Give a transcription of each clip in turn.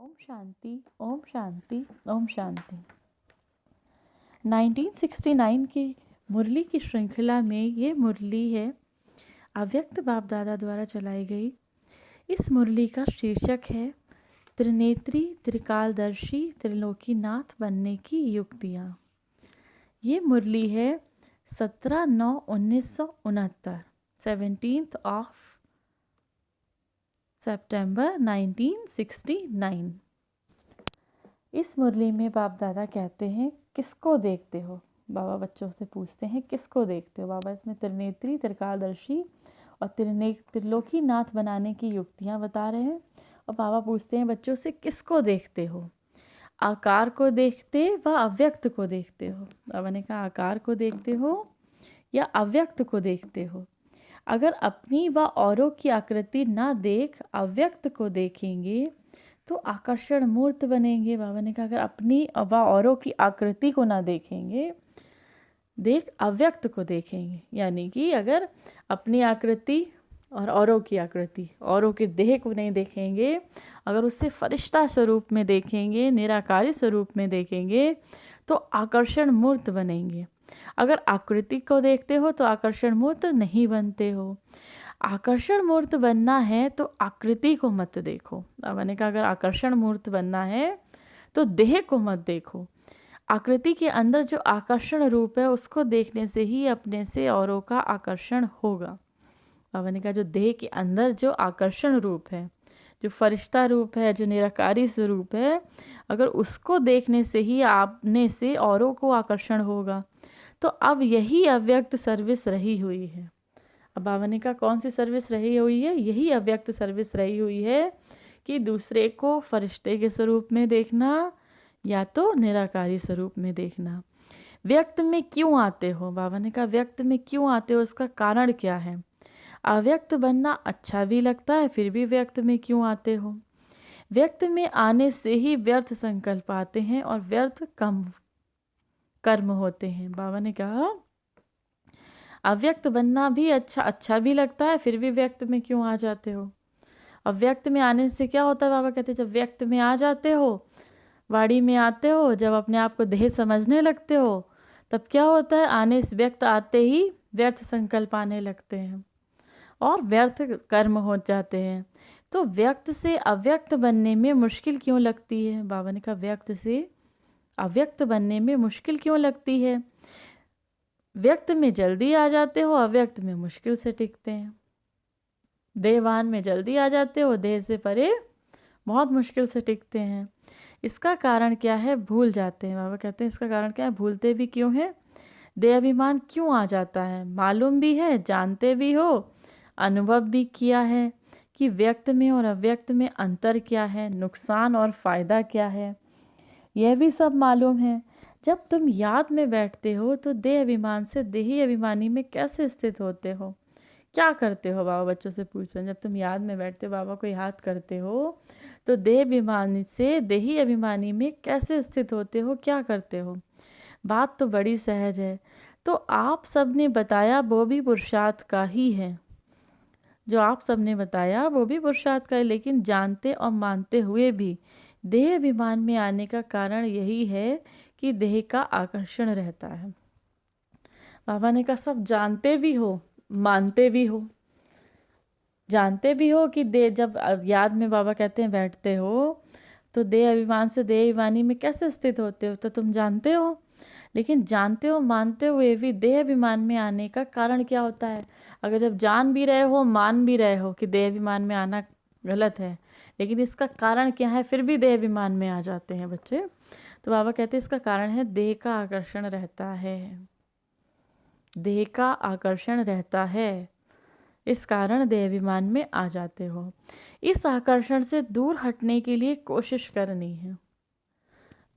ओम शांति, ओम शांति, ओम शांति। 1969 की मुरली की श्रृंखला में ये मुरली है अव्यक्त बाप दादा द्वारा चलाई गई। इस मुरली का शीर्षक है त्रिनेत्री त्रिकालदर्शी त्रिलोकीनाथ बनने की युक्तियाँ। ये मुरली है 17/9/1969, 17th of सितंबर 1969। इस मुरली में बाप दादा कहते हैं, किसको देखते हो? बाबा बच्चों से पूछते हैं, किसको देखते हो? बाबा इसमें त्रिनेत्री त्रिकालदर्शी और त्रिलोकीनाथ बनाने की युक्तियाँ बता रहे हैं। और बाबा पूछते हैं बच्चों से, किसको देखते हो? आकार को देखते व अव्यक्त को देखते हो? बाबा ने कहा, आकार को देखते हो या अव्यक्त को देखते हो? अगर अपनी व औरों की आकृति ना देख अव्यक्त को देखेंगे तो आकर्षण मूर्त बनेंगे। बाबा ने कहा, अगर अपनी व औरों की आकृति को ना देखेंगे, देख अव्यक्त को देखेंगे। यानी कि अगर अपनी आकृति और औरों की आकृति, औरों के देह को नहीं देखेंगे, अगर उससे फरिश्ता स्वरूप में देखेंगे, निराकारी स्वरूप में देखेंगे, तो आकर्षण मूर्त बनेंगे। अगर आकृति को देखते हो तो आकर्षण मूर्त नहीं बनते हो। आकर्षण मूर्त बनना है तो आकृति को मत देखो। अब मैंने कहा, अगर आकर्षण मूर्त बनना है तो देह को मत देखो। आकृति के अंदर जो आकर्षण रूप है उसको देखने से ही अपने से औरों का आकर्षण होगा। अब मैंने कहा, जो देह के अंदर जो आकर्षण रूप है, जो फरिश्ता रूप है, जो निराकारी स्वरूप है, अगर उसको देखने से ही आपने से औरों को आकर्षण होगा। तो अब यही अव्यक्त सर्विस रही हुई है। अब बाबा ने कहा, कौन सी सर्विस रही हुई है? यही अव्यक्त सर्विस रही हुई है कि दूसरे को फरिश्ते के स्वरूप में देखना या तो निराकारी स्वरूप में देखना। व्यक्त में क्यों आते हो? बाबा ने कहा, व्यक्त में क्यों आते हो, इसका कारण क्या है? अव्यक्त बनना अच्छा भी लगता है, फिर भी व्यक्त में क्यों आते हो? व्यक्त में आने से ही व्यर्थ संकल्प आते हैं और व्यर्थ कर्म होते हैं। बाबा ने कहा, अव्यक्त बनना भी अच्छा भी लगता है, फिर भी व्यक्त में क्यों आ जाते हो? अब व्यक्त में आने से क्या होता है? बाबा कहते हैं, जब व्यक्त में आ जाते हो, वाणी में आते हो, जब अपने आप को देह समझने लगते हो, तब क्या होता है? आने से व्यक्त आते ही व्यर्थ संकल्प आने लगते हैं और व्यर्थ कर्म हो जाते हैं। तो व्यक्त से अव्यक्त बनने में मुश्किल क्यों लगती है? बाबा ने कहा, व्यक्त से अव्यक्त बनने में मुश्किल क्यों लगती है? व्यक्त में जल्दी आ जाते हो, अव्यक्त में मुश्किल से टिकते हैं। देहवान में जल्दी आ जाते हो, देह से परे बहुत मुश्किल से टिकते हैं। इसका कारण क्या है? भूल जाते हैं। बाबा कहते हैं, इसका कारण क्या है? भूलते भी क्यों है? देह अभिमान क्यों आ जाता है? मालूम भी है, जानते भी हो, अनुभव भी किया है कि व्यक्त में और अव्यक्त में अंतर क्या है, नुकसान और फ़ायदा क्या है, यह भी सब मालूम है। जब तुम याद में बैठते हो तो देह अभिमान से देही अभिमानी में कैसे स्थित होते हो? क्या करते हो? बाबा बच्चों से पूछ रहे हैं। जब तुम याद में बैठते हो, बाबा को याद करते हो, तो देह अभिमानी से देही अभिमानी में कैसे स्थित होते हो? क्या करते हो? बात तो बड़ी सहज है। तो आप सबने बताया वो भी पुरुषार्थ का ही है। जो आप सबने बताया वो भी पुरुषार्थ का है, लेकिन जानते और मानते हुए भी देह अभिमान में आने का कारण यही है कि देह का आकर्षण रहता है। बाबा ने कहा, सब जानते भी हो, मानते भी हो। जानते भी हो कि देह, जब याद में बाबा कहते हैं बैठते हो, तो देह अभिमान से देह अभिमानी में कैसे स्थित होते हो, तो तुम जानते हो। लेकिन जानते हो मानते हुए भी देह अभिमान में आने का कारण क्या होता है? अगर जब जान भी रहे हो, मान भी रहे हो कि देह अभिमान में आना गलत है, लेकिन इसका कारण क्या है? फिर भी देह अभिमान में आ जाते हैं बच्चे। तो बाबा कहते हैं, इसका कारण है देह का आकर्षण रहता है। देह का आकर्षण रहता है, इस कारण देह अभिमान में आ जाते हो। इस आकर्षण से दूर हटने के लिए कोशिश करनी है।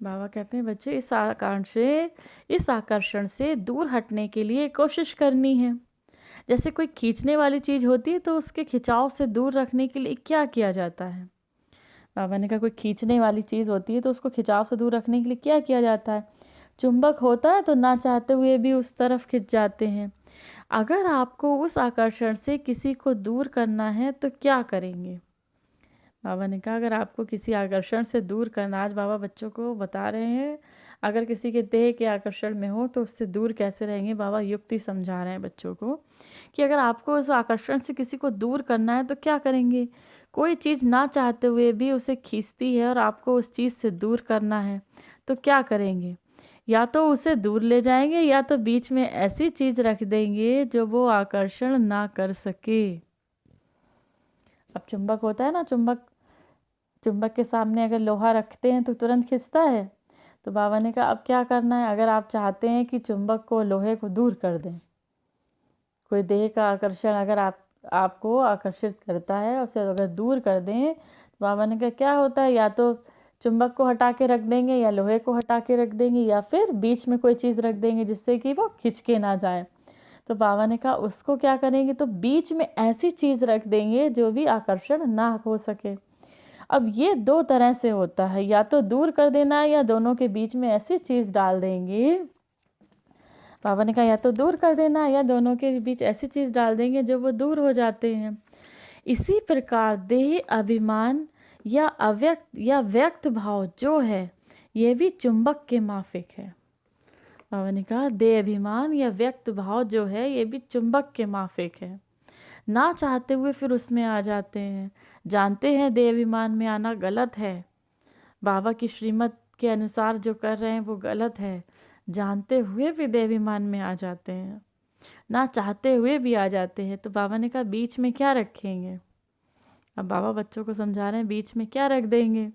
बाबा कहते हैं, बच्चे इस आकर्षण से दूर हटने के लिए कोशिश करनी है। जैसे कोई खींचने वाली चीज़ होती है तो उसके खिंचाव से दूर रखने के लिए क्या किया जाता है? बाबा ने कहा, कोई खींचने वाली चीज़ होती है तो उसको खिंचाव से दूर रखने के लिए क्या किया जाता है? चुंबक होता है तो ना चाहते हुए भी उस तरफ खिंच जाते हैं। अगर आपको उस आकर्षण से किसी को दूर करना है तो क्या करेंगे? बाबा ने कहा अगर आपको किसी आकर्षण से दूर करना, आज बाबा बच्चों को बता रहे हैं, अगर किसी के देह के आकर्षण में हो तो उससे दूर कैसे रहेंगे। बाबा युक्ति समझा रहे हैं बच्चों को कि अगर आपको उस आकर्षण से किसी को दूर करना है तो क्या करेंगे। कोई चीज़ ना चाहते हुए भी उसे खींचती है और आपको उस चीज़ से दूर करना है तो क्या करेंगे। या तो उसे दूर ले जाएंगे या तो बीच में ऐसी चीज़ रख देंगे जो वो आकर्षण ना कर सके। अब चुंबक होता है ना, चुंबक के सामने अगर लोहा रखते हैं तो तुरंत खिंचता है। तो बाबा ने कहा अब क्या करना है, अगर आप चाहते हैं कि चुंबक को, लोहे को दूर कर दें, कोई देह का आकर्षण अगर आपको आकर्षित करता है, उसे अगर दूर कर दें, तो बाबा ने कहा क्या होता है, या तो चुंबक को हटा के रख देंगे या लोहे को हटा के रख देंगे या फिर बीच में कोई चीज़ रख देंगे जिससे कि वो खिंच के ना जाए। तो बाबा ने कहा उसको क्या करेंगे, तो बीच में ऐसी चीज़ रख देंगे जो भी आकर्षण ना हो सके। अब ये दो तरह से होता है, या तो दूर कर देना है या दोनों के बीच में ऐसी चीज़ डाल देंगे। बाबा ने कहा या तो दूर कर देना है या दोनों के बीच ऐसी चीज़ डाल देंगे जो वो दूर हो जाते हैं। इसी प्रकार देह अभिमान या अव्यक्त या व्यक्त भाव जो है ये भी चुंबक के माफिक है। बाबा ने कहा देह अभिमान या व्यक्त भाव जो है ये भी चुंबक के माफिक है। ना चाहते हुए फिर उसमें आ जाते हैं, जानते हैं देह अभिमान में आना गलत है, बाबा की श्रीमत के अनुसार जो कर रहे हैं वो गलत है, जानते हुए भी देह अभिमान में आ जाते हैं, ना चाहते हुए भी आ जाते हैं। तो बाबा ने कहा बीच में क्या रखेंगे। अब बाबा बच्चों को समझा रहे हैं बीच में क्या रख देंगे।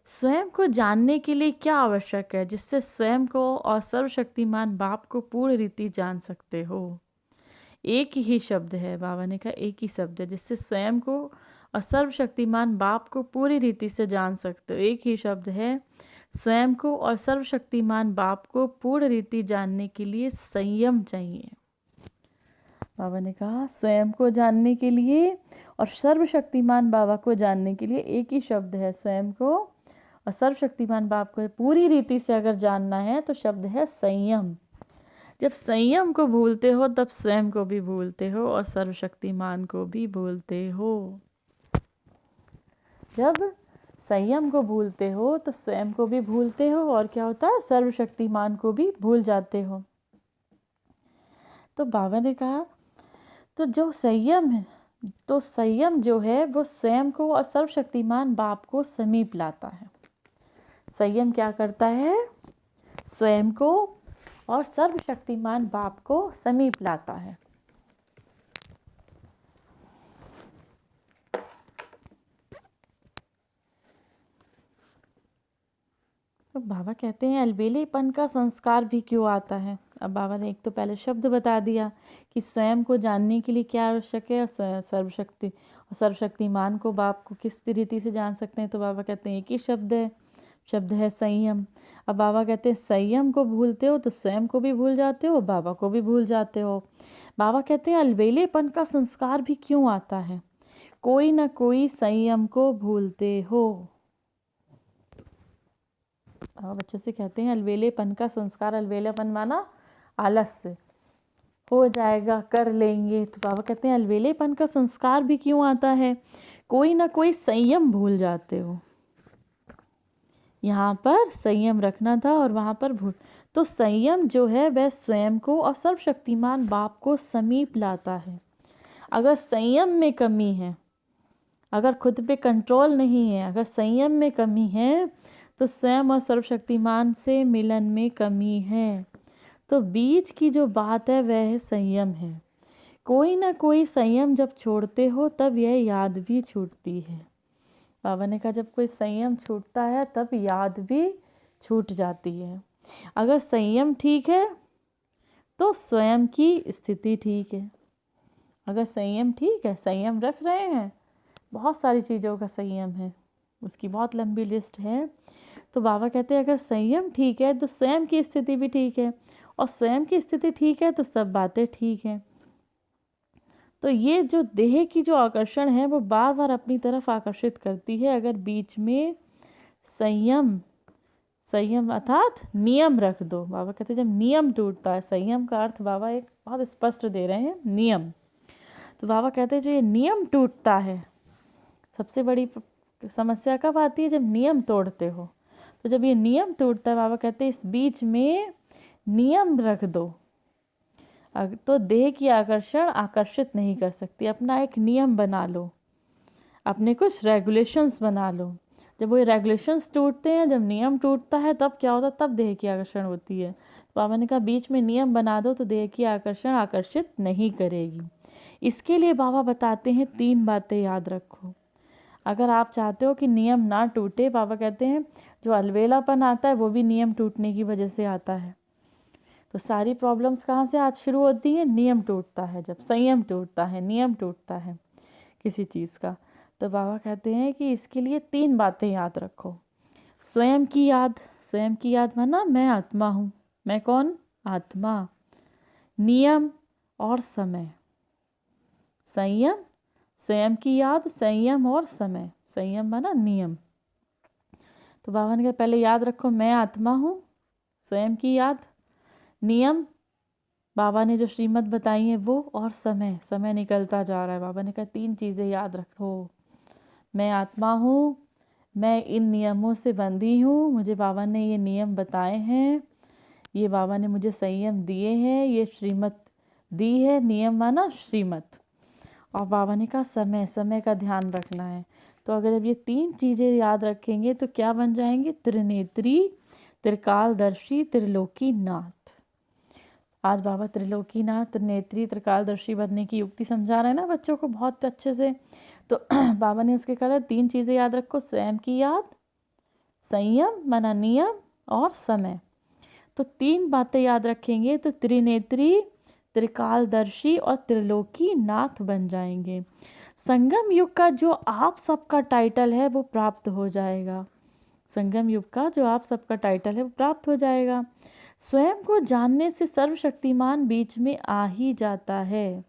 स्वयं को जानने के लिए क्या आवश्यक है जिससे स्वयं को और सर्वशक्तिमान बाप को पूर्ण रीति जान सकते हो। एक ही शब्द है, बाबा ने कहा एक ही शब्द है जिससे स्वयं को और सर्वशक्तिमान बाप को पूरी रीति से जान सकते हो। एक ही शब्द है, स्वयं को और सर्वशक्तिमान बाप को पूर्ण रीति जानने के लिए संयम चाहिए। बाबा ने कहा स्वयं को जानने के लिए और सर्वशक्तिमान बाबा को जानने के लिए एक ही शब्द है, स्वयं को और सर्वशक्तिमान बाप को पूरी रीति से अगर जानना है तो शब्द है संयम। जब संयम को भूलते हो तब स्वयं को भी भूलते हो और सर्वशक्तिमान को भी भूलते हो। जब संयम को भूलते हो तो स्वयं को भी भूलते हो और क्या होता है, सर्वशक्तिमान को भी भूल जाते हो। तो बाबा ने कहा तो जो संयम है, तो संयम जो है वो स्वयं को और सर्वशक्तिमान बाप को समीप लाता है। संयम क्या करता है, स्वयं को और सर्वशक्तिमान बाप को समीप लाता है। तो बाबा कहते हैं अलबेलेपन का संस्कार भी क्यों आता है। अब बाबा ने एक तो पहले शब्द बता दिया कि स्वयं को जानने के लिए क्या आवश्यक है, सर्वशक्ति और सर्वशक्तिमान को बाप को किस रीति से जान सकते हैं। तो बाबा कहते हैं एक ही शब्द है, शब्द है संयम। अब बाबा कहते हैं संयम को भूलते हो तो स्वयं को भी भूल जाते हो, बाबा को भी भूल जाते हो। बाबा कहते हैं अलबेलेपन का संस्कार भी क्यों आता है, कोई ना कोई संयम को भूलते हो। बाबा बच्चों से कहते हैं अलबेलेपन का संस्कार, अलबेलापन माना आलस्य, हो जाएगा कर लेंगे। तो बाबा कहते हैं अलबेलेपन का संस्कार भी क्यों आता है, कोई ना कोई संयम भूल जाते हो। यहाँ पर संयम रखना था और वहाँ पर भूल। तो संयम जो है वह स्वयं को और सर्वशक्तिमान बाप को समीप लाता है। अगर संयम में कमी है, अगर खुद पे कंट्रोल नहीं है, अगर संयम में कमी है तो स्वयं और सर्वशक्तिमान से मिलन में कमी है। तो बीच की जो बात है वह संयम है। कोई ना कोई संयम जब छोड़ते हो तब यह याद भी छूटती है। बाबा ने कहा जब कोई संयम छूटता है तब याद भी छूट जाती है। अगर संयम ठीक है तो स्वयं की स्थिति ठीक है। अगर संयम ठीक है, संयम रख रहे हैं, बहुत सारी चीज़ों का संयम है, उसकी बहुत लंबी लिस्ट है। तो बाबा कहते हैं अगर संयम ठीक है तो स्वयं की स्थिति भी ठीक है, और स्वयं की स्थिति ठीक है तो सब बातें ठीक हैं। तो ये जो देह की जो आकर्षण है वो बार बार अपनी तरफ आकर्षित करती है। अगर बीच में संयम अर्थात नियम रख दो। बाबा कहते हैं जब नियम टूटता है, संयम का अर्थ बाबा एक बहुत स्पष्ट दे रहे हैं, नियम। तो बाबा कहते हैं जो ये नियम टूटता है, सबसे बड़ी समस्या कब आती है? जब नियम तोड़ते हो। तो जब ये नियम टूटता है, बाबा कहते हैं इस बीच में नियम रख दो। तो देह की आकर्षण आकर्षित नहीं कर सकती। अपना एक नियम बना लो, अपने कुछ रेगुलेशंस बना लो। जब वो रेगुलेशंस टूटते हैं, जब नियम टूटता है, तब क्या होता है? तब देह की आकर्षण होती है। बाबा ने कहा बीच में नियम बना दो तो देह की आकर्षण आकर्षित नहीं करेगी। इसके लिए बाबा बताते हैं 3 बातें याद रखो। अगर आप चाहते हो कि नियम ना टूटे, बाबा कहते हैं जो अलवेलापन आता है वो भी नियम टूटने की वजह से आता है। तो सारी प्रॉब्लम्स कहाँ से आज शुरू होती हैं? नियम टूटता है, जब संयम टूटता है, नियम टूटता है किसी चीज़ का। तो बाबा कहते हैं कि इसके लिए 3 बातें याद रखो। स्वयं की याद, स्वयं की याद माना मैं आत्मा हूँ। मैं कौन? आत्मा। नियम और समय। संयम, स्वयं की याद, संयम और समय। संयम माना नियम। तो बाबा ने कहा पहले याद रखो मैं आत्मा हूँ, स्वयं की याद, नियम बाबा ने जो श्रीमत बताई है वो, और समय। समय निकलता जा रहा है। बाबा ने कहा 3 चीज़ें याद रखो। मैं आत्मा हूँ, मैं इन नियमों से बंधी हूँ, मुझे बाबा ने ये नियम बताए हैं, ये बाबा ने मुझे संयम दिए हैं, ये श्रीमत दी है। नियम माना श्रीमत। और बाबा ने कहा समय, समय का ध्यान रखना है। तो अगर जब ये 3 चीज़ें याद रखेंगे तो क्या बन जाएंगे? त्रिनेत्री, त्रिकालदर्शी, त्रिलोकीनाथ। आज बाबा त्रिलोकीनाथ, त्रिनेत्री, त्रिकालदर्शी बनने की युक्ति समझा रहे हैं ना बच्चों को बहुत अच्छे से। तो बाबा ने उसके कहा 3 चीज़ें याद रखो, स्वयं की याद, संयम माना नियम, और समय। तो 3 बातें याद रखेंगे तो त्रिनेत्री, त्रिकालदर्शी और त्रिलोकीनाथ बन जाएंगे। संगम युग का जो आप सबका टाइटल है वो प्राप्त हो जाएगा। संगम युग का जो आप सबका टाइटल है वो प्राप्त हो जाएगा। स्वयं को जानने से सर्वशक्तिमान बीच में आ ही जाता है।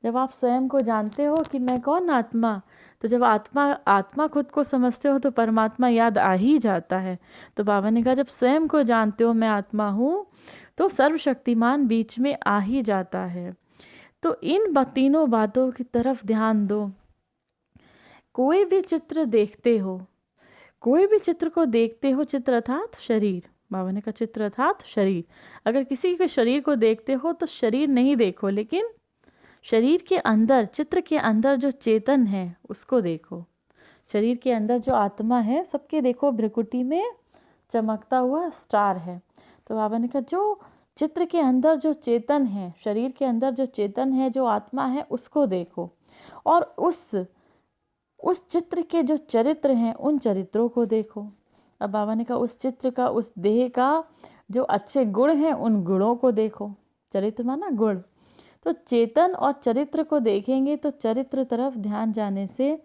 जब आप स्वयं को जानते हो कि मैं कौन? आत्मा, तो जब आत्मा खुद को समझते हो तो परमात्मा याद आ ही जाता है। तो बाबा ने कहा जब स्वयं को जानते हो मैं आत्मा हूँ तो सर्वशक्तिमान बीच में आ ही जाता है। तो इन तीनों बातों की तरफ ध्यान दो। कोई भी चित्र देखते हो, कोई भी चित्र को देखते हो, चित्र अर्थात शरीर। बाबा ने कहा चित्र अर्थात शरीर। अगर किसी के शरीर को देखते हो तो शरीर नहीं देखो, लेकिन शरीर के अंदर, चित्र के अंदर जो चेतन है उसको देखो। शरीर के अंदर जो आत्मा है, सबके देखो भ्रिकुटी में चमकता हुआ स्टार है। तो बाबा ने कहा जो चित्र के अंदर जो चेतन है, शरीर के अंदर जो चेतन है, जो आत्मा है, उसको देखो। और उस चित्र के जो चरित्र हैं उन चरित्रों को देखो। अब बाबा ने कहा उस चित्र का, उस देह का जो अच्छे गुण हैं उन गुणों को देखो। चरित्र माना गुण। तो चेतन और चरित्र को देखेंगे तो चरित्र तरफ ध्यान जाने से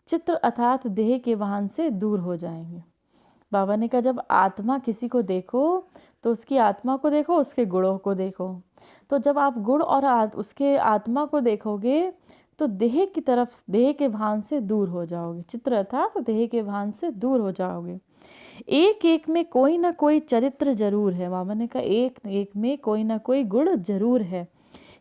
चित्र अर्थात देह के वाहन से दूर हो जाएंगे। बाबा ने कहा जब आत्मा किसी को देखो तो उसकी आत्मा को देखो, उसके गुणों को देखो। तो जब आप गुण और उसके आत्मा को देखोगे तो देह की तरफ, देह के भान से दूर हो जाओगे। चित्र अर्थात देह के भान से दूर हो जाओगे। एक एक में कोई ना कोई चरित्र जरूर है। बाबा ने कहा एक एक में कोई ना कोई गुण जरूर है,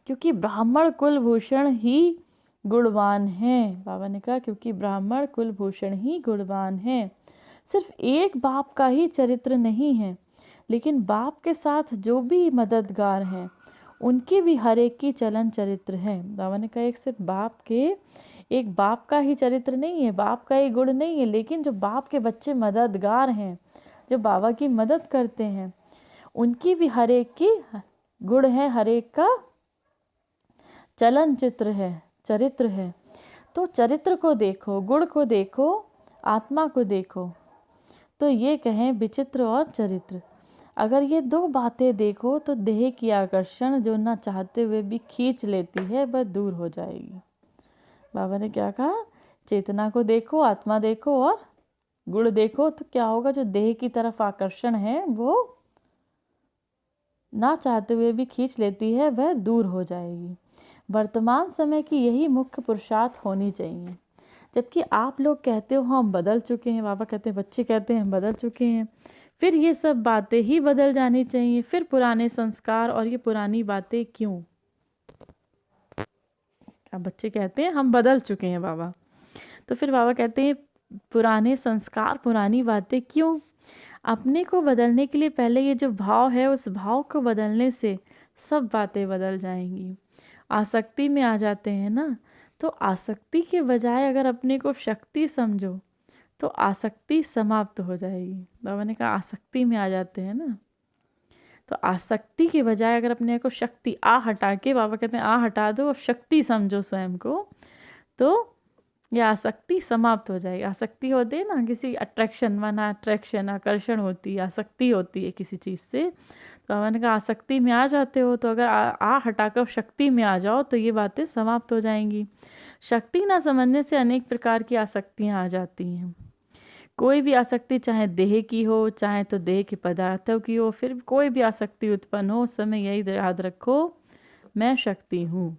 क्योंकि ब्राह्मण कुलभूषण ही गुणवान हैं। बाबा ने कहा क्योंकि ब्राह्मण कुलभूषण ही गुणवान हैं। सिर्फ एक बाप का ही चरित्र नहीं है, लेकिन बाप के साथ जो भी मददगार हैं उनके भी हर एक की चलन चरित्र है। बाबा ने कहा एक सिर्फ एक बाप का ही चरित्र नहीं है, बाप का ही गुण नहीं है, लेकिन जो बाप के बच्चे मददगार हैं, जो बाबा की मदद करते हैं, उनकी भी हर एक की गुण है, हर एक का चलन चित्र है, चरित्र है। तो चरित्र को देखो, गुण को देखो, आत्मा को देखो। तो ये कहें विचित्र और चरित्र। अगर ये 2 बातें देखो तो देह की आकर्षण जो ना चाहते हुए भी खींच लेती है वह दूर हो जाएगी। बाबा ने क्या कहा? चेतना को देखो, आत्मा देखो और गुण देखो, तो क्या होगा? जो देह की तरफ आकर्षण है वो ना चाहते हुए भी खींच लेती है वह दूर हो जाएगी। वर्तमान समय की यही मुख्य पुरुषार्थ होनी चाहिए। जबकि आप लोग कहते हो हम बदल चुके हैं, बाबा कहते हैं, बच्चे कहते हैं हम बदल चुके हैं, फिर ये सब बातें ही बदल जानी चाहिए। फिर पुराने संस्कार और ये पुरानी बातें क्यों? अब बच्चे कहते हैं हम बदल चुके हैं बाबा, तो फिर बाबा कहते हैं पुराने संस्कार, पुरानी बातें क्यों? अपने को बदलने के लिए पहले ये जो भाव है, उस भाव को बदलने से सब बातें बदल जाएंगी। आसक्ति में आ जाते हैं ना, तो आसक्ति के बजाय अगर अपने को शक्ति समझो तो आसक्ति समाप्त हो जाएगी। बाबा ने कहा आसक्ति में आ जाते हैं ना, तो आसक्ति के बजाय अगर अपने को शक्ति, आ हटा के, बाबा कहते हैं आ हटा दो और शक्ति समझो स्वयं को, तो ये आसक्ति समाप्त हो जाएगी। आसक्ति होती है ना किसी अट्रैक्शन, माना अट्रैक्शन, आकर्षण होती है, आसक्ति होती है किसी चीज़ से। तो बाबा ने कहा आसक्ति में आ जाते हो, तो अगर आ हटाकर शक्ति में आ जाओ तो ये बातें समाप्त हो जाएंगी। शक्ति ना समझने से अनेक प्रकार की आसक्तियाँ आ जाती हैं। कोई भी आसक्ति, चाहे देह की हो, चाहे तो देह के पदार्थों की हो, फिर कोई भी आसक्ति उत्पन्न हो, उस समय यही याद रखो, मैं शक्ति हूँ।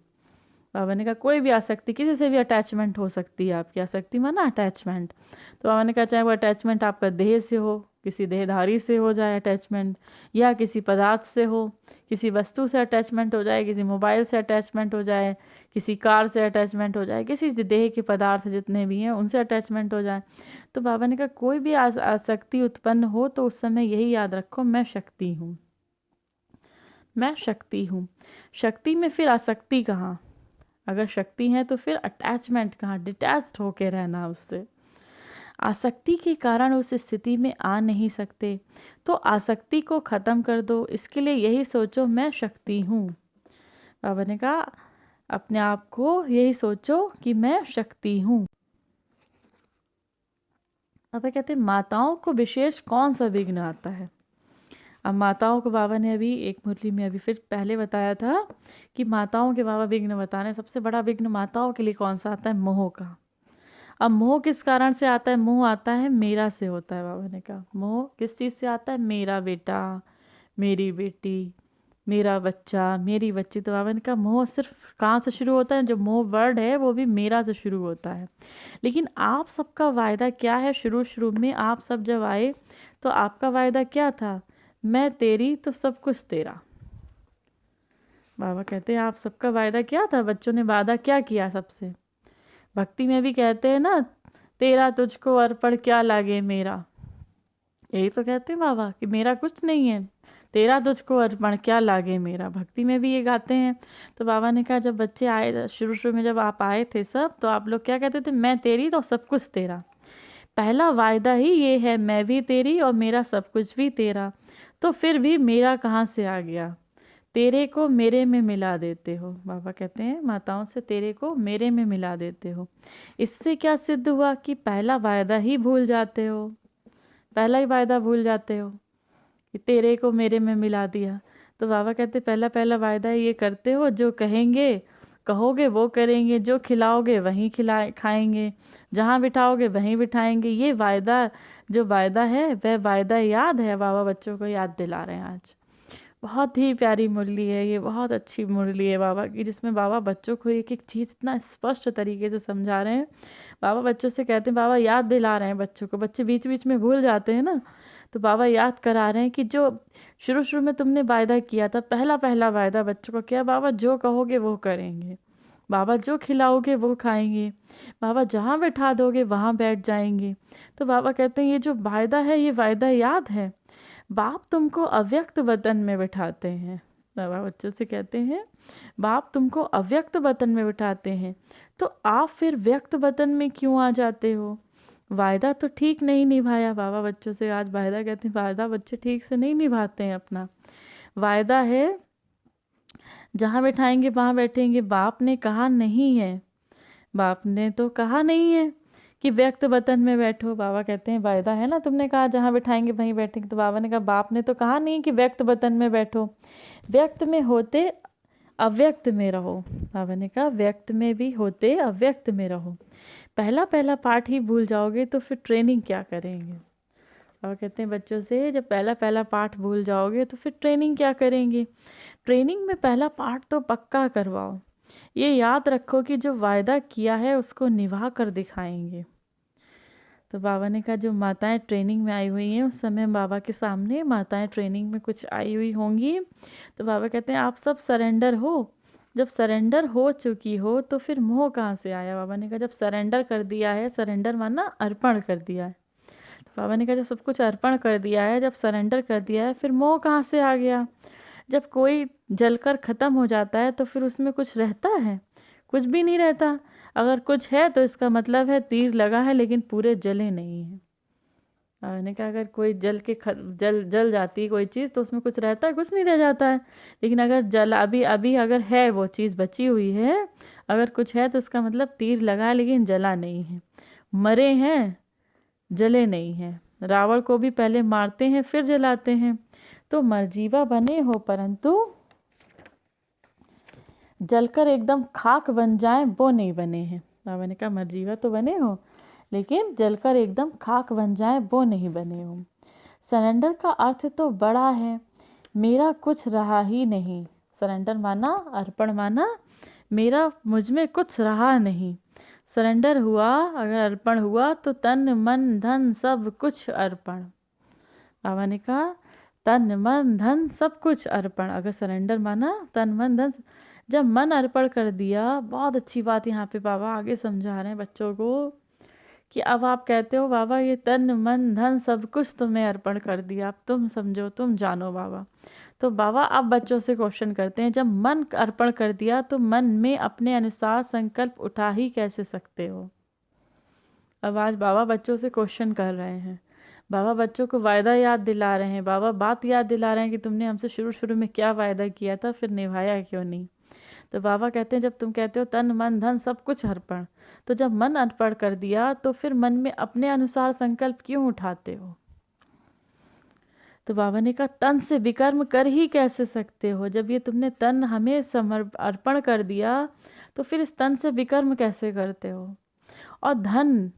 बाबा ने कहा कोई भी आसक्ति, किसी से भी अटैचमेंट हो सकती है आपकी। आसक्ति माना अटैचमेंट। तो बाबा ने कहा चाहे वो अटैचमेंट आपका देह से हो, किसी देहधारी से हो जाए अटैचमेंट, या किसी पदार्थ से हो, किसी वस्तु से अटैचमेंट हो जाए, किसी मोबाइल से अटैचमेंट हो जाए, किसी कार से अटैचमेंट हो जाए, किसी देह के पदार्थ जितने भी हैं उनसे अटैचमेंट हो जाए। तो बाबा ने कहा कोई भी आसक्ति उत्पन्न हो तो उस समय यही याद रखो, मैं शक्ति हूँ, मैं शक्ति हूँ। शक्ति में फिर आसक्ति कहाँ? अगर शक्ति है तो फिर अटैचमेंट कहाँ? डिटैच्ड होके रहना उससे। आसक्ति के कारण उस स्थिति में आ नहीं सकते, तो आसक्ति को ख़त्म कर दो। इसके लिए यही सोचो, मैं शक्ति हूँ। बाबा ने कहा अपने आप को यही सोचो कि मैं शक्ति हूँ। बाबा कहते हैं माताओं को विशेष कौन सा विघ्न आता है? अब माताओं को बाबा ने अभी एक मुरली में अभी फिर पहले बताया था कि माताओं के बाबा विघ्न बताने, सबसे बड़ा विघ्न माताओं के लिए कौन सा आता है? मोह का। अब मोह किस कारण से आता है? मोह आता है मेरा से होता है। बाबा ने कहा मोह किस चीज़ से आता है? मेरा बेटा, मेरी बेटी, मेरा बच्चा, मेरी बच्ची। तो बाबा ने कहा मोह सिर्फ कहाँ से शुरू होता है? जो मोह वर्ड है वो भी मेरा से शुरू होता है। लेकिन आप सबका वायदा क्या है? शुरू शुरू में आप सब जब आए तो आपका वायदा क्या था? मैं तेरी तो सब कुछ तेरा। बाबा कहते हैं आप सबका वायदा क्या था? बच्चों ने वादा क्या किया सबसे? भक्ति में भी कहते हैं ना, तेरा तुझको अर्पण क्या लागे मेरा। यही तो कहते हैं बाबा कि मेरा कुछ नहीं है, तेरा तुझको अर्पण क्या लागे मेरा। भक्ति में भी ये गाते हैं। तो बाबा ने कहा जब बच्चे आए, शुरू शुरू में जब आप आए थे सब, तो आप लोग क्या कहते थे? मैं तेरी तो सब कुछ तेरा। पहला वायदा ही ये है, मैं भी तेरी और मेरा सब कुछ भी तेरा। तो फिर भी मेरा कहाँ से आ गया? तेरे को मेरे में मिला देते हो। बाबा कहते हैं माताओं से तेरे को मेरे में मिला देते हो। इससे क्या सिद्ध हुआ कि पहला वायदा ही भूल जाते हो, पहला ही वायदा भूल जाते हो कि तेरे को मेरे में मिला दिया। तो बाबा कहते पहला पहला वायदा ये करते हो, जो कहेंगे कहोगे वो करेंगे, जो खिलाओगे वहीं खाएंगे, जहाँ बिठाओगे वहीं बिठाएंगे। ये वायदा, जो वायदा है वह वायदा याद है। बाबा बच्चों को याद दिला रहे हैं आज। बहुत ही प्यारी मुरली है ये, बहुत अच्छी मुरली है बाबा की, जिसमें बाबा बच्चों को एक एक चीज़ इतना स्पष्ट तरीके से समझा रहे हैं। बाबा बच्चों से कहते हैं, बाबा याद दिला रहे हैं बच्चों को। बच्चे बीच बीच में भूल जाते हैं ना, तो बाबा याद करा रहे हैं कि जो शुरू शुरू में तुमने वायदा किया था, पहला पहला वायदा बच्चों को क्या? बाबा जो कहोगे वो करेंगे, बाबा जो खिलाओगे वो खाएंगे, बाबा जहाँ बैठा दोगे वहाँ बैठ जाएंगे। तो बाबा कहते हैं ये जो वायदा है, ये वायदा याद है। बाप तुमको अव्यक्त वतन में बिठाते हैं। बाबा बच्चों से कहते हैं बाप तुमको अव्यक्त वतन में बिठाते हैं, तो आप फिर व्यक्त वतन में क्यों आ जाते हो? वायदा तो ठीक नहीं निभाया। बाबा बच्चों से आज वायदा कहते हैं, वायदा बच्चे ठीक से नहीं निभाते हैं अपना। वायदा है जहाँ बैठाएंगे वहाँ बैठेंगे, बाप ने कहा नहीं है, बाप ने तो कहा नहीं है कि व्यक्त वतन में बैठो। बाबा कहते हैं वायदा है ना, तुमने कहा जहाँ बिठाएंगे वहीं बैठेंगे। तो बाबा ने कहा बाप ने तो कहा नहीं कि व्यक्त वतन में बैठो, व्यक्त में होते अव्यक्त में रहो। बाबा ने कहा व्यक्त में भी होते अव्यक्त में रहो। पहला पहला पाठ ही भूल जाओगे तो फिर ट्रेनिंग क्या करेंगे? बाबा कहते हैं बच्चों से जब पहला पहला पाठ भूल जाओगे तो फिर ट्रेनिंग क्या करेंगे? ट्रेनिंग में पहला पाठ तो पक्का करवाओ। ये याद रखो कि जो वायदा किया है उसको निभा कर दिखाएंगे। तो बाबा ने कहा जो माताएं ट्रेनिंग में आई हुई हैं, उस समय बाबा के सामने माताएं ट्रेनिंग में कुछ आई हुई होंगी। तो बाबा कहते हैं आप सब सरेंडर हो, जब सरेंडर हो चुकी हो तो फिर मोह कहाँ से आया? बाबा ने कहा जब सरेंडर कर दिया है, सरेंडर माना अर्पण कर दिया है। तो बाबा ने कहा जब सब कुछ अर्पण कर दिया है, जब सरेंडर कर दिया है, फिर मोह कहाँ से आ गया? जब कोई जलकर ख़त्म हो जाता है तो फिर उसमें कुछ रहता है? कुछ भी नहीं रहता। अगर कुछ है तो इसका मतलब है तीर लगा है लेकिन पूरे जले नहीं है। मैंने कहा अगर कोई जल जाती है कोई चीज़ तो उसमें कुछ रहता है? कुछ नहीं रह जाता है। लेकिन अगर जल अभी अभी अगर है, वो चीज़ बची हुई है, अगर कुछ है तो इसका मतलब तीर लगा है लेकिन जला नहीं है। मरे हैं, जले नहीं हैं। रावण को भी पहले मारते हैं फिर जलाते हैं। तो मरजीवा बने हो परंतु जलकर एकदम खाक बन जाए वो नहीं बने हैं। बाबा ने कहा मरजीवा तो बने हो लेकिन जलकर एकदम खाक बन जाए वो नहीं बने हो। सरेंडर का अर्थ तो बड़ा है, मेरा कुछ रहा ही नहीं। सरेंडर माना अर्पण माना मेरा मुझ में कुछ रहा नहीं। सरेंडर हुआ, अगर अर्पण हुआ तो तन मन धन सब कुछ अर्पण। बाबा ने कहा तन मन धन सब कुछ अर्पण। अगर सरेंडर माना तन मन धन, जब मन अर्पण कर दिया, बहुत अच्छी बात यहाँ पे बाबा आगे समझा रहे हैं बच्चों को कि अब आप कहते हो बाबा ये तन मन धन सब कुछ तुम्हें अर्पण कर दिया, अब तुम समझो तुम जानो बाबा। तो बाबा अब बच्चों से क्वेश्चन करते हैं, जब मन अर्पण कर दिया तो मन में अपने अनुसार संकल्प उठा ही कैसे सकते हो? अब आज बाबा बच्चों से क्वेश्चन कर रहे हैं। बाबा बच्चों को वायदा याद दिला रहे हैं, बाबा बात याद दिला रहे हैं कि तुमने हमसे शुरू शुरू में क्या वायदा किया था, फिर निभाया क्यों नहीं। तो बाबा कहते हैं जब तुम कहते हो तन मन धन सब कुछ अर्पण, तो जब मन अर्पण कर दिया तो फिर मन में अपने अनुसार संकल्प क्यों उठाते हो? तो बाबा ने कहा तन से विकर्म कर ही कैसे सकते हो? जब ये तुमने तन हमें अर्पण कर दिया तो फिर इस तन से विकर्म कैसे करते हो? और धन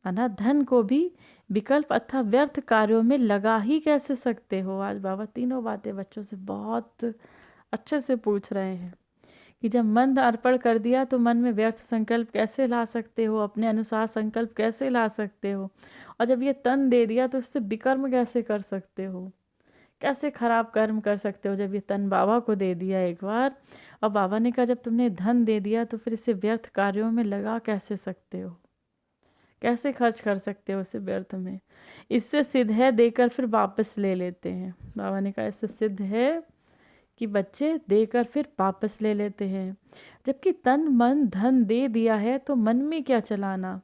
धन को भी विकल्प अथवा व्यर्थ कार्यों में लगा ही कैसे सकते हो? आज बाबा तीनों बातें बच्चों से बहुत अच्छे से पूछ रहे हैं कि जब मन अर्पण कर दिया तो मन में व्यर्थ संकल्प कैसे ला सकते हो, अपने अनुसार संकल्प कैसे ला सकते हो, और जब ये तन दे दिया तो इससे विकर्म कैसे कर सकते हो, कैसे खराब कर्म कर सकते हो? जब ये तन बाबा को दे दिया एक बार, और बाबा ने कहा जब तुमने धन दे दिया तो फिर इसे व्यर्थ कार्यों में लगा कैसे सकते हो, कैसे खर्च कर सकते हो इसे व्यर्थ में? इससे सिद्ध है देकर फिर वापस ले लेते हैं। बाबा ने कहा इससे सिद्ध है कि बच्चे देकर फिर वापस ले लेते हैं। जबकि तन मन धन दे दिया है तो मन में क्या चलाना,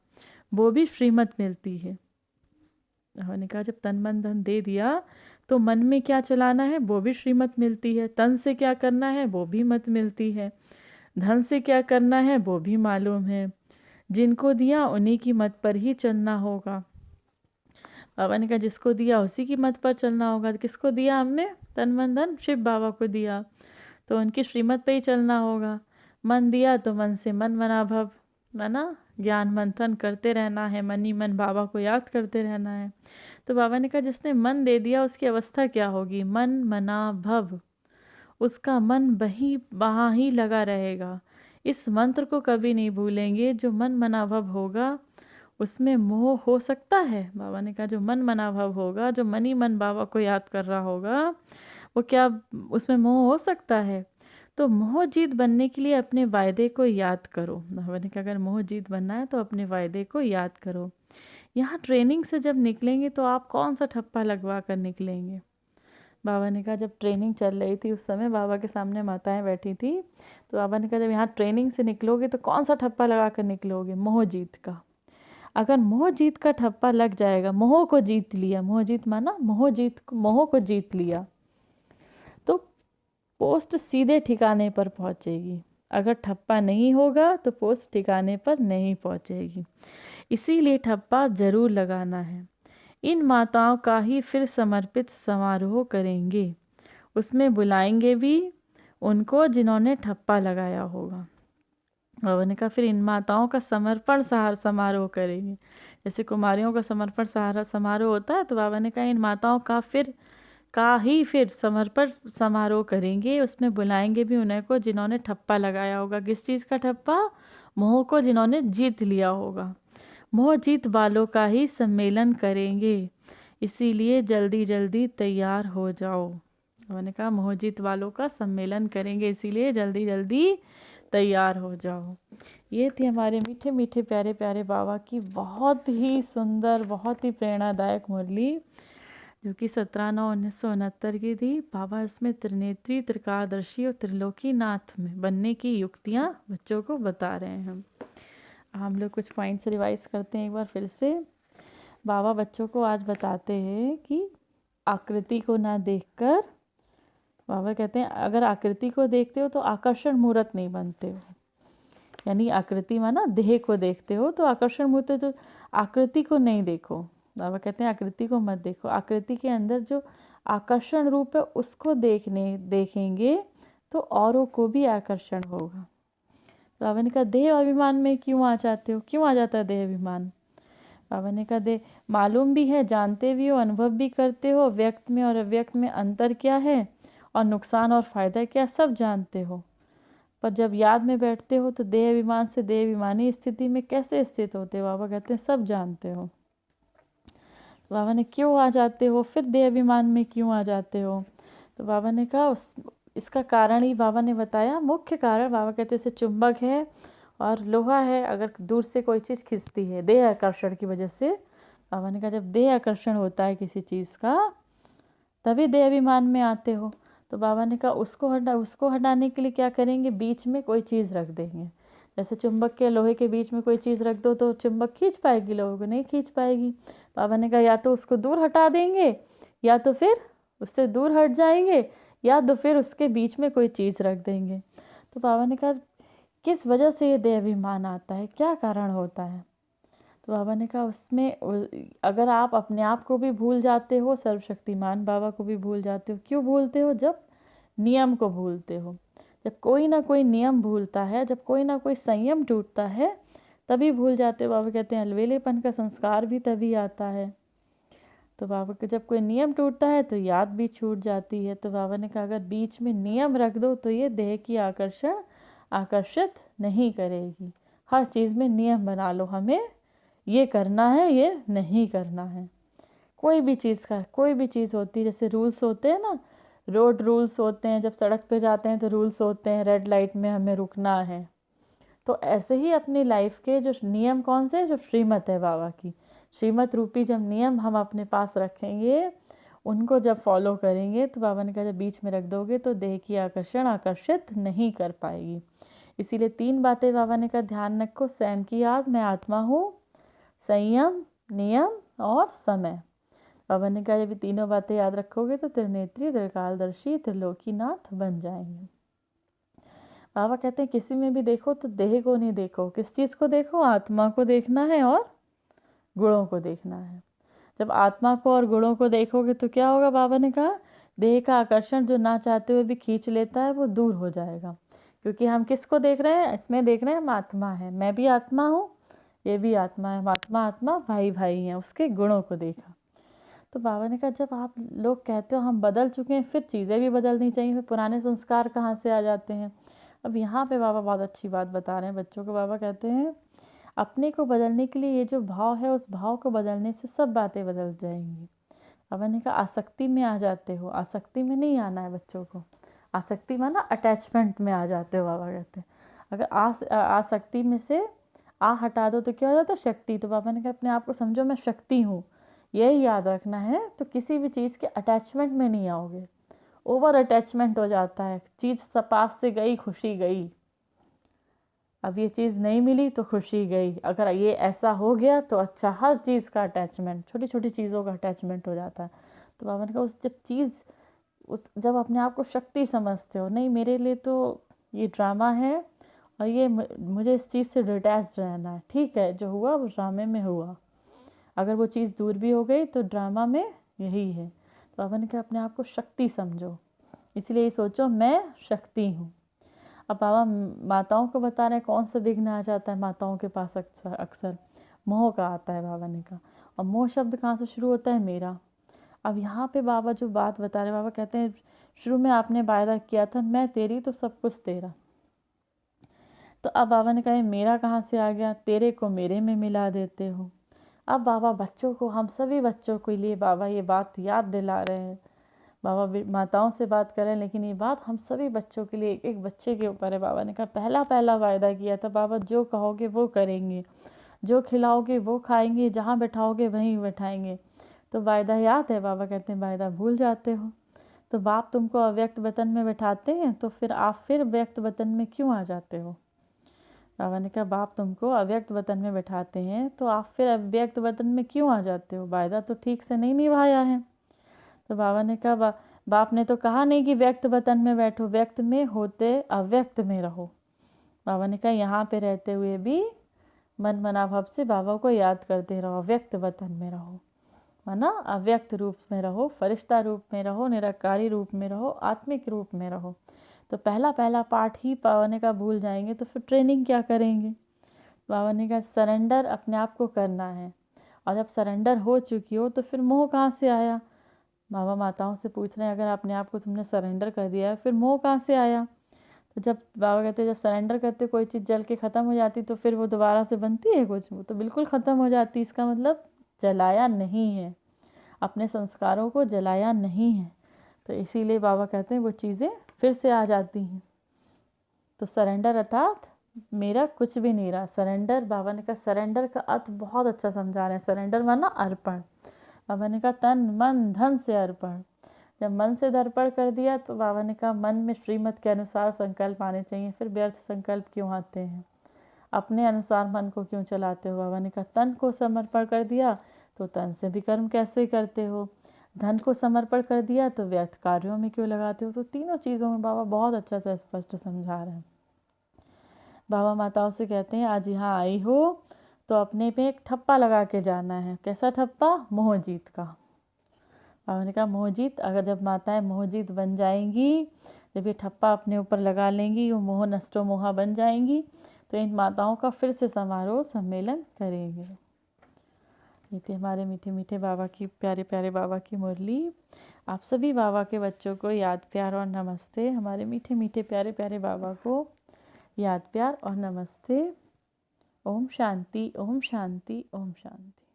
वो भी श्रीमत मिलती है। उन्होंने कहा जब तन मन धन दे दिया तो मन में क्या चलाना है वो भी श्रीमत मिलती है, तन से क्या करना है वो भी मत मिलती है, धन से क्या करना है वो भी मालूम है। जिनको दिया उन्हीं की मत पर ही चलना होगा। बाबा ने कहा जिसको दिया उसी की मत पर चलना होगा। किसको दिया हमने? तन मन धन शिव बाबा को दिया, तो उनकी श्रीमत पे ही चलना होगा। मन दिया तो मन से मन मना भव, मना ज्ञान मंथन करते रहना है, मन ही मन बाबा को याद करते रहना है। तो बाबा ने कहा जिसने मन दे दिया उसकी अवस्था क्या होगी? मन मना भव, उसका मन वहाँ ही लगा रहेगा। इस मंत्र को कभी नहीं भूलेंगे। जो मन मना भव होगा उसमें मोह हो सकता है? बाबा ने कहा जो मन मना भव होगा, जो मन ही मन बाबा को याद कर रहा होगा, वो क्या उसमें मोह हो सकता है? तो मोह जीत बनने के लिए अपने वायदे को याद करो। बाबा ने कहा अगर मोह जीत बनना है तो अपने वायदे को याद करो। यहाँ ट्रेनिंग से जब निकलेंगे तो आप कौन सा ठप्पा लगवा कर निकलेंगे? बाबा ने कहा जब ट्रेनिंग चल रही थी उस समय बाबा के सामने माताएं बैठी थी, तो बाबा ने कहा जब यहाँ ट्रेनिंग से निकलोगे तो कौन सा ठप्पा लगा कर निकलोगे? मोह जीत का। अगर मोह जीत का ठप्पा लग जाएगा, मोह को जीत लिया, मोह जीत माना मोह को जीत लिया, तो पोस्ट सीधे ठिकाने पर पहुंचेगी। अगर ठप्पा नहीं होगा तो पोस्ट ठिकाने पर नहीं पहुंचेगी। इसीलिए ठप्पा जरूर लगाना है। इन माताओं का ही फिर समर्पित समारोह करेंगे, उसमें बुलाएंगे भी उनको जिन्होंने ठप्पा लगाया होगा। बाबा ने कहा फिर इन माताओं का समर्पण समारोह करेंगे। जैसे कुमारियों का समर्पण समारोह होता है, तो बाबा ने कहा इन माताओं का ही फिर समर्पण समारोह करेंगे, उसमें बुलाएंगे भी उन्हें को जिन्होंने ठप्पा लगाया होगा। किस चीज़ का ठप्पा? मोह को जिन्होंने जीत लिया होगा। मोह जीत वालों का ही सम्मेलन करेंगे, इसीलिए जल्दी जल्दी तैयार हो जाओ। मैंने कहा मोहजित वालों का सम्मेलन करेंगे, इसीलिए जल्दी जल्दी तैयार हो जाओ। ये थी हमारे मीठे मीठे प्यारे प्यारे बाबा की बहुत ही सुंदर, बहुत ही प्रेरणादायक मुरली, जो कि 17/9/1969 की थी। बाबा इसमें त्रिनेत्री, त्रिकालदर्शी और त्रिलोकीनाथ में बनने की युक्तियाँ बच्चों को बता रहे हैं। हम लोग कुछ पॉइंट्स रिवाइज करते हैं एक बार फिर से। बाबा बच्चों को आज बताते हैं कि आकृति को ना देखकर, बाबा कहते हैं अगर आकृति को देखते हो तो आकर्षण मूर्त नहीं बनते हो। यानी आकृति माना देह को देखते हो तो आकर्षण मूर्त, जो आकृति को नहीं देखो। बाबा कहते हैं आकृति को मत देखो, आकृति के अंदर जो आकर्षण रूप है उसको देखेंगे तो औरों को भी आकर्षण होगा। बाबा ने कहा देह अभिमान में क्यों आ जाते हो, क्यों आ जाता है देह अभिमान? बाबा ने कहा दे मालूम भी है, जानते भी हो, अनुभव भी करते हो, व्यक्त में और अव्यक्त में अंतर क्या है और नुकसान और फायदा क्या, सब जानते हो। पर जब याद में बैठते हो तो देह अभिमान से देह अभिमानी स्थिति में कैसे स्थित होते हो? बाबा कहते हैं सब जानते हो। बाबा ने क्यों आ जाते हो, फिर देह अभिमान में क्यों आ जाते हो? तो बाबा ने कहा इसका कारण ही बाबा ने बताया, मुख्य कारण। बाबा कहते हैं जैसे चुंबक है और लोहा है, अगर दूर से कोई चीज़ खिंचती है देह आकर्षण की वजह से। बाबा ने कहा जब देह आकर्षण होता है किसी चीज़ का तभी देह अभिमान में आते हो। तो बाबा ने कहा उसको हटाने के लिए क्या करेंगे, बीच में कोई चीज़ रख देंगे। जैसे चुंबक के लोहे के बीच में कोई चीज़ रख दो तो चुंबक खींच पाएगी, लोहे को नहीं खींच पाएगी। बाबा ने कहा या तो उसको दूर हटा देंगे, या तो फिर उससे दूर हट जाएंगे, या तो फिर उसके बीच में कोई चीज़ रख देंगे। तो बाबा ने कहा किस वजह से ये देह अभिमान आता है, क्या कारण होता है? तो बाबा ने कहा उसमें अगर आप अपने आप को भी भूल जाते हो, सर्वशक्तिमान बाबा को भी भूल जाते हो। क्यों भूलते हो? जब नियम को भूलते हो। जब कोई ना कोई नियम भूलता है, जब कोई ना कोई संयम टूटता है तभी भूल जाते हो। बाबा कहते हैं अलवेलेपन का संस्कार भी तभी आता है। तो बाबा के जब कोई नियम टूटता है तो याद भी छूट जाती है। तो बाबा ने कहा अगर बीच में नियम रख दो तो ये देह की आकर्षित नहीं करेगी। हर चीज़ में नियम बना लो, हमें ये करना है, ये नहीं करना है। कोई भी चीज़ होती है, जैसे रूल्स होते हैं ना, रोड रूल्स होते हैं, जब सड़क पे जाते हैं तो रूल्स होते हैं, रेड लाइट में हमें रुकना है। तो ऐसे ही अपनी लाइफ के जो नियम कौन से, जो श्रीमत है बाबा की, श्रीमत रूपी जब नियम हम अपने पास रखेंगे, उनको जब फॉलो करेंगे, तो बाबा ने कहा जब बीच में रख दोगे तो देह की आकर्षित नहीं कर पाएगी। इसीलिए 3 बातें बाबा ने कहा ध्यान रखो, स्वयं की याद, मैं आत्मा हूँ, संयम, नियम और समय। बाबा ने कहा जब ये 3 बातें याद रखोगे तो त्रिनेत्री, त्रिकालदर्शी, त्रिलोकीनाथ बन जाएंगे। बाबा कहते हैं किसी में भी देखो तो देह को नहीं देखो, किस चीज़ को देखो, आत्मा को देखना है और गुणों को देखना है। जब आत्मा को और गुणों को देखोगे तो क्या होगा? बाबा ने कहा देह का आकर्षण जो ना चाहते हुए भी खींच लेता है वो दूर हो जाएगा। क्योंकि हम किसको देख रहे हैं? इसमें देख रहे हैं हम आत्मा है, मैं भी आत्मा हूँ, ये भी आत्मा है, आत्मा भाई भाई हैं, उसके गुणों को देखा। तो बाबा ने कहा जब आप लोग कहते हो हम बदल चुके हैं, फिर चीज़ें भी बदलनी चाहिए, फिर पुराने संस्कार कहाँ से आ जाते हैं? अब यहाँ पे बाबा बहुत अच्छी बात बता रहे हैं बच्चों को। बाबा कहते हैं अपने को बदलने के लिए ये जो भाव है, उस भाव को बदलने से सब बातें बदल जाएंगी। बाबा ने कहा आसक्ति में आ जाते हो, आसक्ति में नहीं आना है बच्चों को। आसक्ति माना अटैचमेंट में आ जाते हो। बाबा कहते हैं अगर आसक्ति में से हटा दो तो क्या हो जाता है? शक्ति। तो बाबा ने कहा अपने आप को समझो मैं शक्ति हूँ, यही याद रखना है। तो किसी भी चीज़ के अटैचमेंट में नहीं आओगे। ओवर अटैचमेंट हो जाता है, चीज़ पास से गई, खुशी गई। अब ये चीज़ नहीं मिली तो खुशी गई, अगर ये ऐसा हो गया तो अच्छा। हर चीज़ का अटैचमेंट, छोटी छोटी चीज़ों का अटैचमेंट हो जाता है। तो बाबा ने कहा जब अपने आप को शक्ति समझते हो, नहीं मेरे लिए तो ये ड्रामा है और ये मुझे इस चीज़ से डिटैच रहना है, ठीक है जो हुआ वो ड्रामे में हुआ, अगर वो चीज़ दूर भी हो गई तो ड्रामा में यही है। तो बाबा ने कहा अपने आप को शक्ति समझो, इसलिए सोचो मैं शक्ति हूँ। अब बाबा माताओं को बता रहे हैं कौन सा विघ्न आ जाता है माताओं के पास अक्सर मोह का आता है। बाबा ने कहा और मोह शब्द कहाँ से शुरू होता है? मेरा। अब यहाँ पे बाबा जो बात बता रहे, बाबा कहते हैं शुरू में आपने वायदा किया था मैं तेरी तो सब कुछ तेरा। तो अब बाबा ने कहा मेरा कहाँ से आ गया? तेरे को मेरे में मिला देते हो। अब बाबा बच्चों को, हम सभी बच्चों के लिए बाबा ये बात याद दिला रहे हैं। बाबा माताओं से बात करें, लेकिन ये बात हम सभी बच्चों के लिए, एक एक बच्चे के ऊपर है। बाबा ने कहा पहला पहला वायदा किया था बाबा, जो कहोगे वो करेंगे, जो खिलाओगे वो खाएंगे, जहाँ बैठाओगे वहीं बैठाएंगे। तो वायदा याद है? बाबा कहते हैं वायदा भूल जाते हो। तो बाप तुमको अव्यक्त वतन में बैठाते हैं, तो फिर आप फिर व्यक्त वतन में क्यों आ जाते हो? बाबा ने कहा बाप तुमको अव्यक्त वतन में बैठाते हैं, तो आप फिर अव्यक्त वतन में क्यों आ जाते हो? वायदा तो ठीक से नहीं निभाया है। तो बाबा ने कहा बाप ने तो कहा नहीं कि व्यक्त वतन में बैठो, व्यक्त में होते अव्यक्त में रहो। बाबा ने कहा यहाँ पे रहते हुए भी मन मनाभाव से बाबा को याद करते रहो, अव्यक्त वतन में रहो, है ना, अव्यक्त रूप में रहो, फरिश्ता रूप में रहो, निरकारी रूप में रहो, आत्मिक रूप में रहो। तो पहला पहला पाठ ही बाबा ने कहा भूल जाएंगे तो फिर ट्रेनिंग क्या करेंगे? बाबा ने कहा सरेंडर अपने आप को करना है, और जब सरेंडर हो चुकी हो तो फिर मोह कहाँ से आया? बाबा माताओं से पूछ रहे हैं अगर अपने आप को तुमने सरेंडर कर दिया है, फिर मोह कहाँ से आया? तो जब बाबा कहते हैं जब सरेंडर करते कोई चीज़ जल के ख़त्म हो जाती तो फिर वो दोबारा से बनती है कुछ? वो तो बिल्कुल ख़त्म हो जाती। इसका मतलब जलाया नहीं है, अपने संस्कारों को जलाया नहीं है, तो इसीलिए बाबा कहते हैं वो चीज़ें फिर से आ जाती हैं। तो सरेंडर अर्थात मेरा कुछ भी नहीं रहा। सरेंडर, बाबा ने कहा सरेंडर का अर्थ बहुत अच्छा समझा रहे हैं। सरेंडर माना अर्पण। बाबा ने कहा तन मन धन से अर्पण। जब मन से अर्पण कर दिया तो बाबा ने कहा मन में श्रीमत के अनुसार संकल्प आने चाहिए, फिर व्यर्थ संकल्प क्यों आते हैं? अपने अनुसार मन को क्यों चलाते हो? बाबा ने कहा तन को समर्पण कर दिया तो तन से भी कर्म कैसे करते हो? धन को समर्पण कर दिया तो व्यर्थ कार्यों में क्यों लगाते हो? तो तीनों चीज़ों में बाबा बहुत अच्छा से स्पष्ट समझा रहे हैं। बाबा माताओं से कहते हैं आज यहाँ आई हो तो अपने पे एक ठप्पा लगा के जाना है। कैसा ठप्पा? मोहजीत का। बाबा ने कहा मोहजीत, अगर जब माताएं मोहजीत बन जाएंगी, जब ये ठप्पा अपने ऊपर लगा लेंगी, वो मोह नष्टो मोहा बन जाएंगी, तो इन माताओं का फिर से समारोह सम्मेलन करेंगे। ये थे हमारे मीठे मीठे बाबा की, प्यारे प्यारे बाबा की मुरली। आप सभी बाबा के बच्चों को याद प्यार और नमस्ते। हमारे मीठे मीठे प्यारे प्यारे बाबा को याद प्यार और नमस्ते। ओम शांति, ओम शांति, ओम शांति।